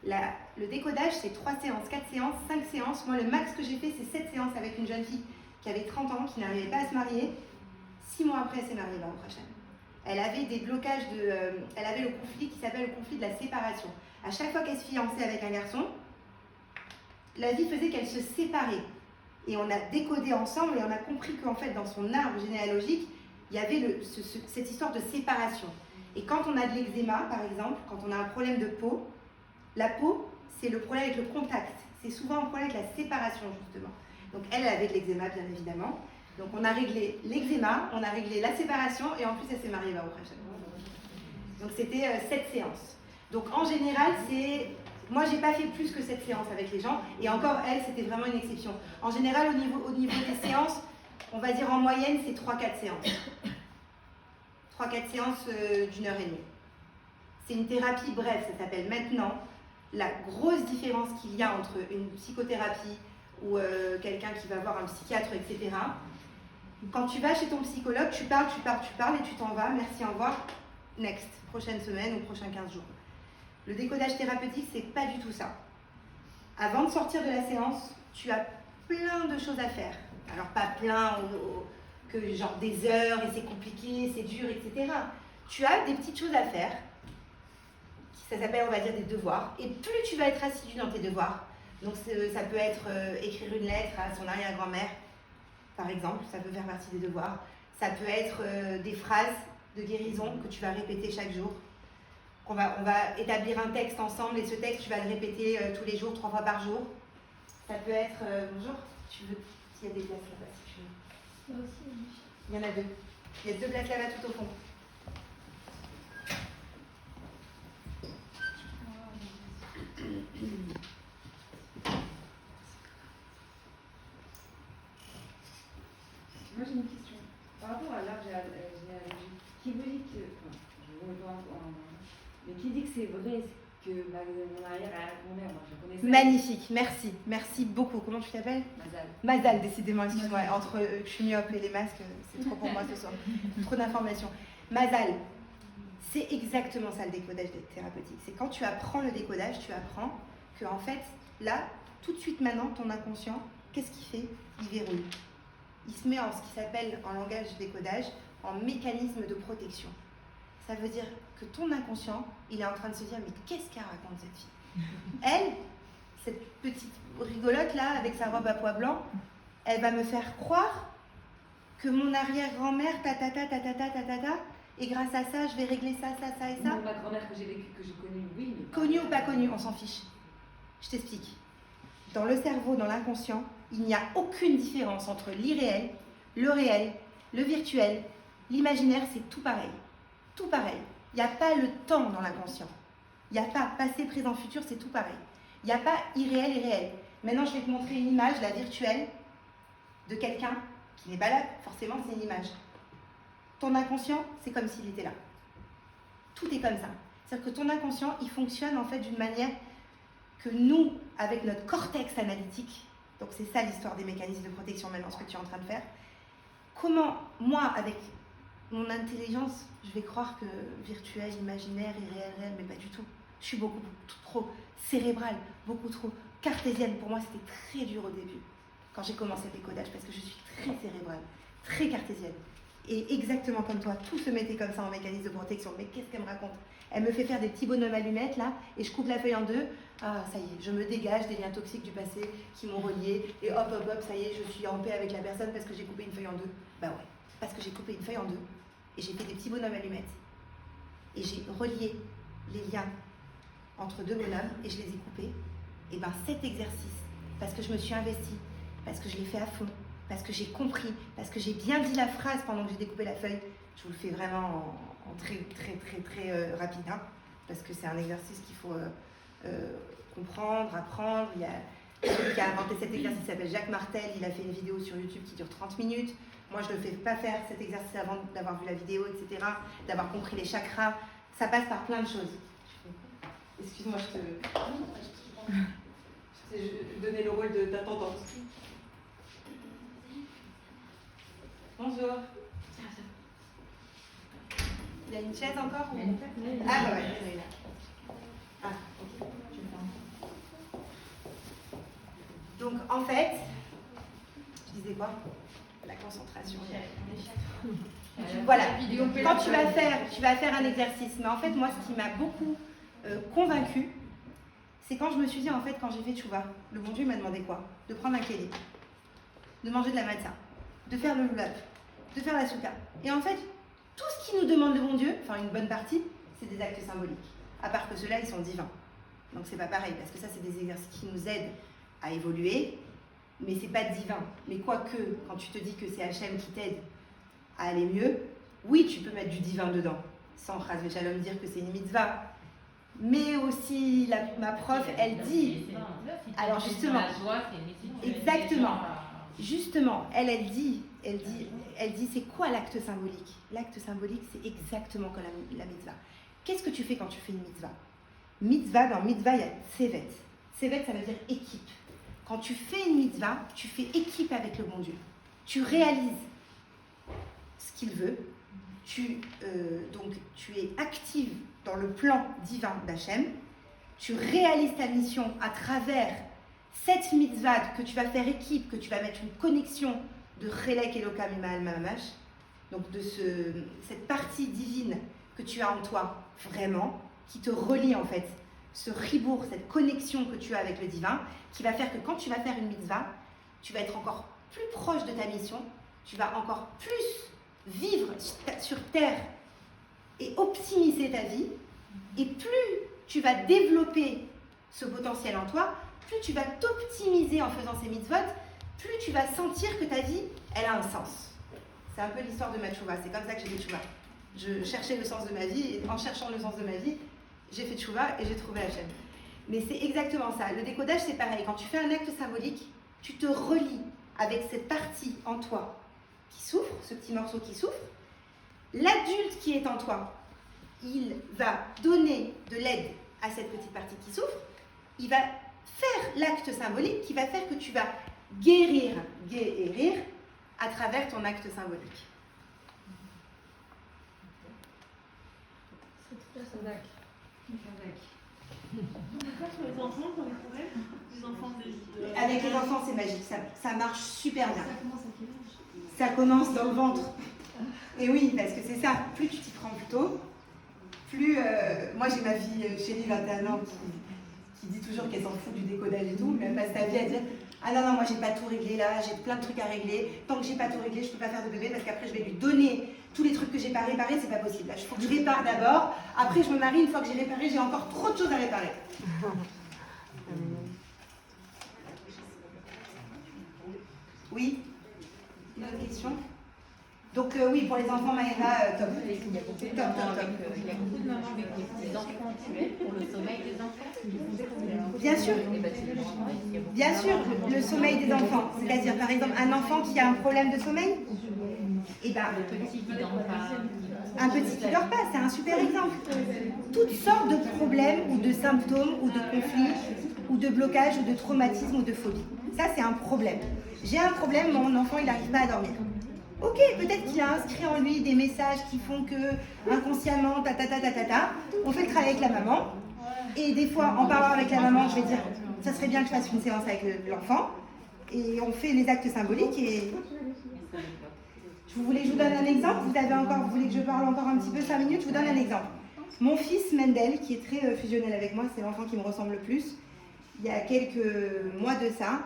Le décodage, c'est 3 séances, 4 séances, 5 séances. Moi, le max que j'ai fait, c'est 7 séances avec une jeune fille qui avait 30 ans, qui n'arrivait pas à se marier. 6 mois après, elle s'est mariée, au prochain. Elle avait des blocages elle avait le conflit qui s'appelle le conflit de la séparation. À chaque fois qu'elle se fiançait avec un garçon, la vie faisait qu'elle se séparait. Et on a décodé ensemble et on a compris qu'en fait, dans son arbre généalogique, il y avait cette histoire de séparation. Et quand on a de l'eczéma, par exemple, quand on a un problème de peau, la peau, c'est le problème avec le contact. C'est souvent un problème avec la séparation, justement. Donc elle avait de l'eczéma, bien évidemment. Donc on a réglé l'eczéma, on a réglé la séparation et en plus elle s'est mariée au prochain. Donc c'était 7 séances. Donc en général, moi j'ai pas fait plus que 7 séances avec les gens et encore elle, c'était vraiment une exception. En général, au niveau des séances, on va dire en moyenne, c'est 3-4 séances. 3-4 séances d'1h30. C'est une thérapie brève, ça s'appelle maintenant. La grosse différence qu'il y a entre une psychothérapie ou quelqu'un qui va voir un psychiatre, etc. Quand tu vas chez ton psychologue, tu parles et tu t'en vas, merci, au revoir, next, prochaine semaine ou prochains 15 jours. Le décodage thérapeutique, c'est pas du tout ça. Avant de sortir de la séance, tu as plein de choses à faire. Alors pas plein que genre des heures et c'est compliqué, c'est dur, etc. Tu as des petites choses à faire. Ça s'appelle, on va dire, des devoirs. Et plus tu vas être assidu dans tes devoirs, donc ça peut être écrire une lettre à son arrière-grand-mère, par exemple, ça peut faire partie des devoirs. Ça peut être des phrases de guérison que tu vas répéter chaque jour. On va établir un texte ensemble et ce texte, tu vas le répéter tous les jours, 3 fois par jour. Ça peut être, bonjour, s'il y a des places là-bas, si tu veux. Là aussi, oui. Il y en a 2. Il y a 2 places là-bas tout au fond. Moi j'ai une question. Par rapport à l'arbre généalogique, qui vous dit que. Enfin, je vous rejoins mais qui dit que c'est vrai que mon arrière-grand-mère, moi je connaissais. Magnifique, merci. Merci beaucoup. Comment tu t'appelles? Mazal. Mazal, décidément, excuse-moi. Entre je suis myope et les masques, c'est trop pour moi ce soir. Trop d'informations. Mazal, c'est exactement ça le décodage thérapeutique. C'est quand tu apprends le décodage, tu apprends que en fait, là, tout de suite maintenant, ton inconscient, qu'est-ce qu'il fait? Il verrouille. Il se met en ce qui s'appelle, en langage décodage, en mécanisme de protection. Ça veut dire que ton inconscient, il est en train de se dire, mais qu'est-ce qu'elle raconte cette fille? Elle, cette petite rigolote là, avec sa robe à pois blanc, elle va me faire croire que mon arrière-grand-mère, et grâce à ça, je vais régler ça et ça. Ma grand-mère que j'ai vécue, que j'ai connue, oui. Mais... Connue ou pas connue, on s'en fiche. Je t'explique. Dans le cerveau, dans l'inconscient, il n'y a aucune différence entre l'irréel, le virtuel, l'imaginaire, c'est tout pareil. Tout pareil. Il n'y a pas le temps dans l'inconscient. Il n'y a pas passé, présent, futur, c'est tout pareil. Il n'y a pas irréel et réel. Maintenant, je vais te montrer une image, la virtuelle, de quelqu'un qui n'est pas là. Forcément, c'est une image. Ton inconscient, c'est comme s'il était là. Tout est comme ça. C'est-à-dire que ton inconscient, il fonctionne en fait d'une manière que nous, avec notre cortex analytique, donc c'est ça l'histoire des mécanismes de protection maintenant, ce que tu es en train de faire, comment, moi, avec mon intelligence, je vais croire que virtuel, imaginaire, irréel, mais pas du tout. Je suis beaucoup trop cérébrale, beaucoup trop cartésienne. Pour moi, c'était très dur au début, quand j'ai commencé le décodage, parce que je suis très cérébrale, très cartésienne. Et exactement comme toi, tout se mettait comme ça en mécanisme de protection. Mais qu'est-ce qu'elle me raconte? Elle me fait faire des petits bonhommes allumettes, là, et je coupe la feuille en 2. Ah, ça y est, je me dégage des liens toxiques du passé qui m'ont reliée. Et hop, ça y est, je suis en paix avec la personne parce que j'ai coupé une feuille en 2. Bah ouais, parce que j'ai coupé une feuille en 2. Et j'ai fait des petits bonhommes allumettes. Et j'ai relié les liens entre 2 bonhommes et je les ai coupés. Et ben cet exercice, parce que je me suis investie, parce que je l'ai fait à fond, parce que j'ai compris, parce que j'ai bien dit la phrase pendant que j'ai découpé la feuille, je vous le fais vraiment en très rapide, hein, parce que c'est un exercice qu'il faut comprendre, apprendre. Il y a celui qui a inventé cet exercice, il s'appelle Jacques Martel, il a fait une vidéo sur YouTube qui dure 30 minutes. Moi, je ne le fais pas faire cet exercice avant d'avoir vu la vidéo, etc., d'avoir compris les chakras. Ça passe par plein de choses. Excuse-moi, je te donnais le rôle d'attendante. Bonjour. Il y a une chaise encore ou... Ah bah ouais. Ah, ok. Donc en fait, je disais quoi? La concentration. Voilà. Quand tu vas faire un exercice. Mais en fait, moi, ce qui m'a beaucoup convaincue, c'est quand je me suis dit, en fait, quand j'ai fait Tchouva, le bon Dieu m'a demandé quoi? De prendre un kéli, de manger de la matzah, de faire le lulav, de faire la souka. Et en fait, tout ce qui nous demande le bon Dieu, enfin une bonne partie, c'est des actes symboliques. À part que ceux-là, ils sont divins. Donc c'est pas pareil, parce que ça, c'est des exercices qui nous aident à évoluer, mais c'est pas divin. Mais quoique, quand tu te dis que c'est Hachem qui t'aide à aller mieux, oui, tu peux mettre du divin dedans, sans Chas V'Shalom dire que c'est une mitzvah. Mais aussi, ma prof, elle dit... Alors justement, exactement. Justement, elle dit, c'est quoi l'acte symbolique? L'acte symbolique, c'est exactement comme la mitzvah. Qu'est-ce que tu fais quand tu fais une mitzvah? Dans mitzvah, il y a tsevet. Tsevet, ça veut dire équipe. Quand tu fais une mitzvah, tu fais équipe avec le bon Dieu. Tu réalises ce qu'il veut. Donc, tu es active dans le plan divin d'Hachem. Tu réalises ta mission à travers cette mitzvah que tu vas faire équipe, que tu vas mettre une connexion de Chelek Elokam Ima'al Mamash, donc de cette partie divine que tu as en toi, vraiment, qui te relie en fait, ce ribour, cette connexion que tu as avec le divin, qui va faire que quand tu vas faire une mitzvah, tu vas être encore plus proche de ta mission, tu vas encore plus vivre sur terre et optimiser ta vie, et plus tu vas développer ce potentiel en toi, plus tu vas t'optimiser en faisant ces mitzvot, plus tu vas sentir que ta vie, elle a un sens. C'est un peu l'histoire de ma tchouva, c'est comme ça que j'ai fait tchouva. Je cherchais le sens de ma vie, et en cherchant le sens de ma vie, j'ai fait tchouva et j'ai trouvé Hachem. Mais c'est exactement ça. Le décodage, c'est pareil. Quand tu fais un acte symbolique, tu te relies avec cette partie en toi qui souffre, ce petit morceau qui souffre. L'adulte qui est en toi, il va donner de l'aide à cette petite partie qui souffre. Il va faire l'acte symbolique qui va faire que tu vas guérir à travers ton acte symbolique. Sur les enfants, pour les problèmes, les enfants Avec les enfants, c'est magique, ça marche super bien. Ça commence à quel âge? Ça commence dans le ventre. Et oui, parce que c'est ça, plus tu t'y prends plus tôt, plus... moi j'ai ma fille chérie, 21 ans, qui dit toujours qu'elle s'en fout du décodage et tout, mais elle passe sa vie à dire « Ah non, non, moi j'ai pas tout réglé là, j'ai plein de trucs à régler, tant que j'ai pas tout réglé, je peux pas faire de bébé parce qu'après je vais lui donner tous les trucs que j'ai pas réparés, c'est pas possible. Là, il faut que je répare d'abord, après je me marie, une fois que j'ai réparé, j'ai encore trop de choses à réparer. » Oui? Une autre question? Donc oui, pour les enfants, Maëva, top. Il y a beaucoup de mamans avec des enfants actuels pour le sommeil des enfants. Bien sûr, bien sûr, le sommeil des enfants. C'est-à-dire, par exemple, un enfant qui a un problème de sommeil, et ben, Le petit qui dort pas. un petit qui dort pas, c'est un super exemple. Toutes sortes de problèmes ou de symptômes ou de conflits ou de blocages ou de traumatismes ou de phobies. Ça, c'est un problème. J'ai un problème, mon enfant, il n'arrive pas à dormir. Ok, peut-être qu'il a inscrit en lui des messages qui font que, inconsciemment, on fait le travail avec la maman. Et des fois, en parlant avec la maman, je vais dire, ça serait bien que je fasse une séance avec l'enfant. Et on fait les actes symboliques et... Je vous donne un exemple. Vous voulez que je parle encore un petit peu 5 minutes? Je vous donne un exemple. Mon fils Mendel, qui est très fusionnel avec moi, c'est l'enfant qui me ressemble le plus. Il y a quelques mois de ça,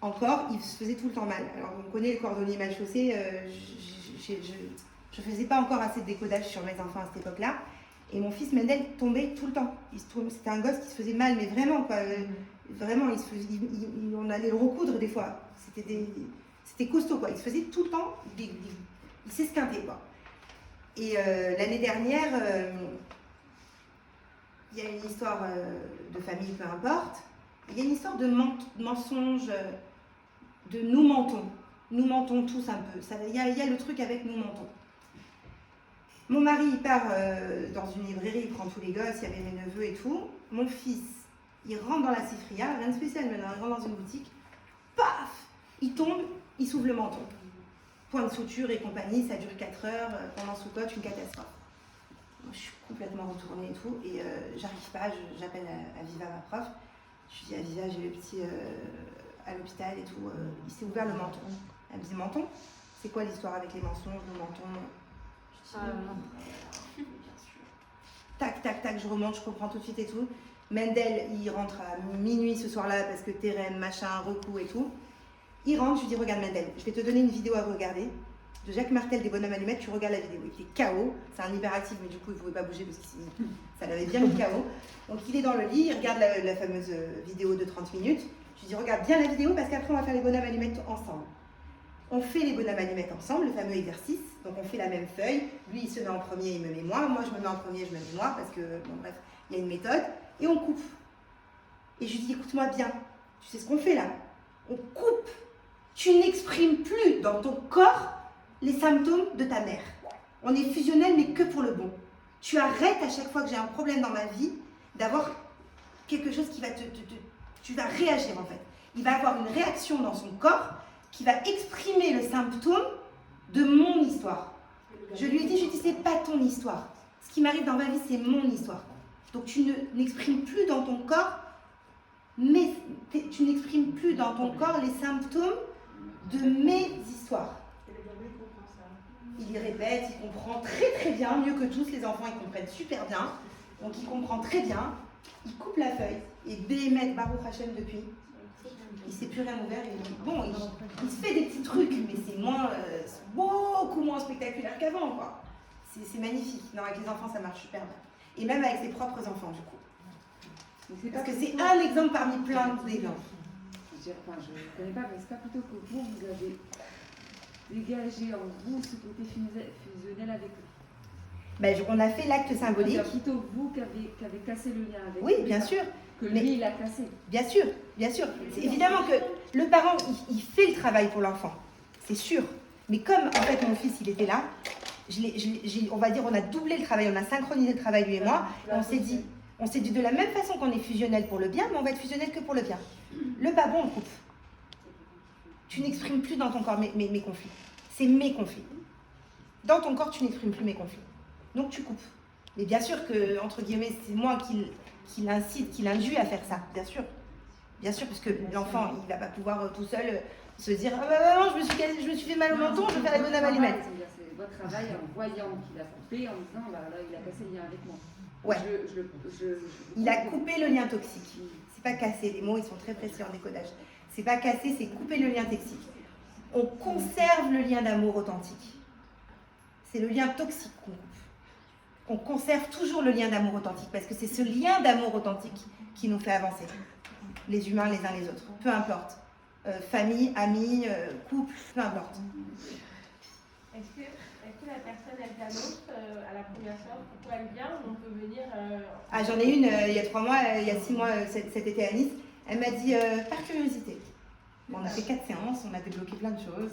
encore, il se faisait tout le temps mal. Alors, on connaît le cordonnier mal chaussé. Je faisais pas encore assez de décodage sur mes enfants à cette époque-là. Et mon fils Mendel tombait tout le temps. C'était un gosse qui se faisait mal, mais vraiment, quoi. Vraiment, on allait le recoudre des fois. C'était costaud, quoi. Il se faisait tout le temps, il s'esquintait, quoi. Et l'année dernière, il y a une histoire de famille, peu importe. Il y a une histoire de mensonge, de nous mentons. Nous mentons tous un peu. Il y a le truc avec nous mentons. Mon mari, il part dans une librairie, il prend tous les gosses, il y avait mes neveux et tout. Mon fils, il rentre dans la sifria, rien de spécial, mais il rentre dans une boutique. Paf! Il tombe, il s'ouvre le menton. Point de suture et compagnie, ça dure 4 heures. Pendant sous-cote, une catastrophe. Moi, je suis complètement retournée et tout, et j'arrive pas, j'appelle Aviva, ma prof. Je lui dis, Aviva, j'ai le petit à l'hôpital et tout, il s'est ouvert le menton. Elle me dit, menton? C'est quoi l'histoire avec les mensonges, le menton? Tac, tac, tac, je remonte, je comprends tout de suite et tout. Mendel, il rentre à minuit ce soir-là parce que Terem, machin, recours et tout. Il rentre, je lui dis, regarde Mendel, je vais te donner une vidéo à regarder. De Jacques Martel des bonhommes allumettes, tu regardes la vidéo. Il était KO, c'est un hyperactif, mais du coup il ne pouvait pas bouger parce que ça l'avait bien mis KO. Donc il est dans le lit, il regarde la fameuse vidéo de 30 minutes. Je lui dis, regarde bien la vidéo parce qu'après on va faire les bonhommes allumettes ensemble. On fait les bonhommes allumettes ensemble, le fameux exercice. Donc on fait la même feuille. Lui il se met en premier, il me met moi. Moi je me mets en premier, je me mets moi parce que, bon bref, il y a une méthode. Et on coupe. Et je lui dis, écoute-moi bien, tu sais ce qu'on fait là? On coupe. Tu n'exprimes plus dans ton corps les symptômes de ta mère. On est fusionnel, mais que pour le bon. Tu arrêtes à chaque fois que j'ai un problème dans ma vie d'avoir quelque chose qui va tu vas réagir en fait. Il va avoir une réaction dans son corps qui va exprimer le symptôme de mon histoire. Je lui ai dit, c'est pas ton histoire. Ce qui m'arrive dans ma vie, c'est mon histoire. Donc tu n'exprimes plus dans ton corps, mais tu n'exprimes plus dans ton corps les symptômes de mes histoires. Il y répète, il comprend très très bien, mieux que tous les enfants, ils comprennent super bien. Donc il comprend très bien, il coupe la feuille, et Béhémet Baruch Hashem depuis, il ne s'est plus rien ouvert. Bon, il se fait des petits trucs, mais c'est beaucoup moins spectaculaire qu'avant, quoi. C'est magnifique. Non, avec les enfants, ça marche super bien. Et même avec ses propres enfants, du coup. Parce que c'est un exemple parmi plein d'exemples. Je ne connais pas, mais c'est pas plutôt que vous avez dégagé en vous ce côté fusionnel avec eux. Ben, on a fait l'acte symbolique. C'est plutôt vous qui avez cassé le lien avec Oui, eux. bien sûr. Que lui, il a cassé. Bien sûr, bien sûr. C'est évidemment que le parent, il fait le travail pour l'enfant. C'est sûr. Mais comme, en fait, mon fils, il était là, on va dire, on a doublé le travail, on a synchronisé le travail, lui et moi, et on s'est dit de la même façon qu'on est fusionnel pour le bien, mais on va être fusionnel que pour le bien. Le pas bon, on le coupe. Tu n'exprimes plus dans ton corps mes conflits. C'est mes conflits. Dans ton corps, tu n'exprimes plus mes conflits. Donc tu coupes. Mais bien sûr que, entre guillemets, c'est moi qui l'incite, qui l'induit à faire ça, bien sûr. Bien sûr, parce que l'enfant, il ne va pas pouvoir tout seul se dire « Ah bah non, je me suis fait mal au menton, je vais faire la bonne allumette. » C'est votre travail en voyant qu'il a coupé, en disant bah, là, il a cassé le lien avec moi. Ouais. Il a coupé. coupé le lien toxique. C'est pas casser, les mots ils sont très précis en décodage. C'est pas casser, c'est couper le lien toxique. On conserve le lien d'amour authentique. C'est le lien toxique qu'on coupe. On conserve toujours le lien d'amour authentique parce que c'est ce lien d'amour authentique qui nous fait avancer. Les humains les uns les autres, peu importe. Famille, amis, couple, peu importe. Est-ce que la personne, elle t'annonce à la première séance pourquoi elle vient ou on peut venir Ah, j'en ai une il y a 3 mois, il y a 6 mois cet été à Nice. Elle m'a dit par curiosité. Bon, on a fait 4 séances, on a débloqué plein de choses.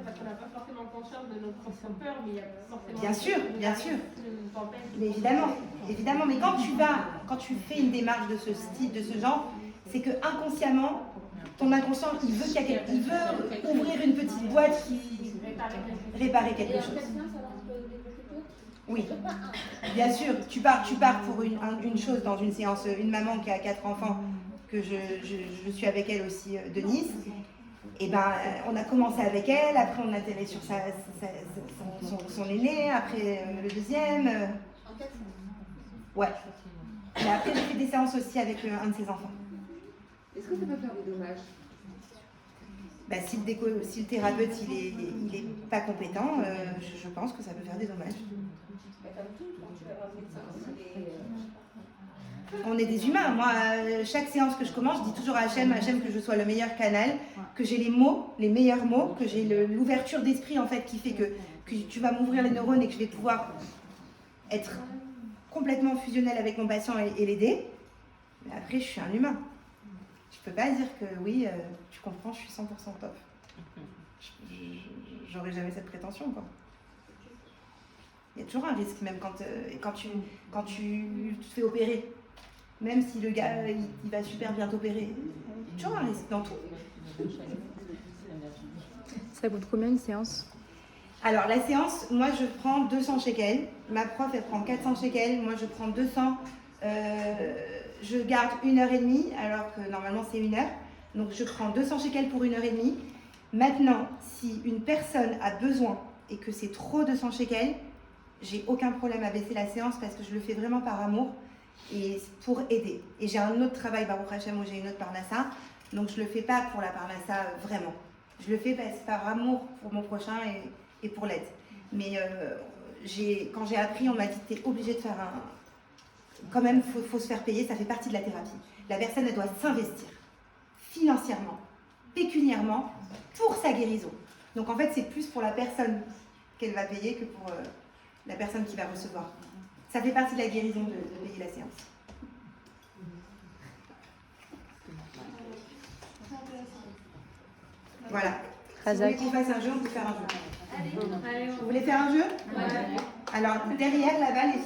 Parce qu'on n'a pas forcément conscience de nos propres peurs, mais il y a forcément... Bien sûr, bien sûr. Mais évidemment, mais quand tu fais une démarche de ce style, de ce genre, c'est que inconsciemment, ton inconscient, il veut ouvrir une petite boîte qui réparer quelque chose. Oui, bien sûr. Tu pars pour une chose dans une séance, une maman qui a 4 enfants, que je suis avec elle aussi de Nice. Et ben, on a commencé avec elle, après on a atterri sur son aîné, après le deuxième. Ouais. Et après j'ai fait des séances aussi avec un de ses enfants. Est-ce que ça peut faire des dommages? Ben, si le thérapeute il est pas compétent, je pense que ça peut faire des dommages. On est des humains. Moi, chaque séance que je commence, je dis toujours à Hachem que je sois le meilleur canal, que j'ai les meilleurs mots, que j'ai l'ouverture d'esprit en fait qui fait que tu vas m'ouvrir les neurones et que je vais pouvoir être complètement fusionnelle avec mon patient et l'aider. Mais après, je suis un humain. Je peux pas dire que oui, tu comprends, je suis 100% top. J'aurais jamais cette prétention, quoi. Il y a toujours un risque, même quand tu te fais opérer. Même si le gars, il va super bien t'opérer. Il y a toujours un risque dans tout. Ça coûte combien une séance? Alors, la séance, moi, je prends 200 shekels. Ma prof, elle prend 400 shekels. Moi, je prends 200. Je garde 1h30, alors que normalement, c'est 1 heure. Donc, je prends 200 shekels pour 1h30. Maintenant, si une personne a besoin et que c'est trop 200 shekels, j'ai aucun problème à baisser la séance parce que je le fais vraiment par amour et pour aider. Et j'ai un autre travail, Baruch Hashem, où j'ai une autre parnassa. Donc, je ne le fais pas pour la parnassa, vraiment. Je le fais par amour pour mon prochain et pour l'aide. Mais quand j'ai appris, on m'a dit que tu es obligé de faire quand même, faut se faire payer, ça fait partie de la thérapie. La personne, elle doit s'investir financièrement, pécuniairement, pour sa guérison. Donc en fait, c'est plus pour la personne qu'elle va payer que pour la personne qui va recevoir. Ça fait partie de la guérison de payer la séance. Voilà. Si vous voulez qu'on fasse un jeu, on peut faire un jeu. Allez, Vous voulez faire un jeu? ouais. Alors, derrière là-bas, les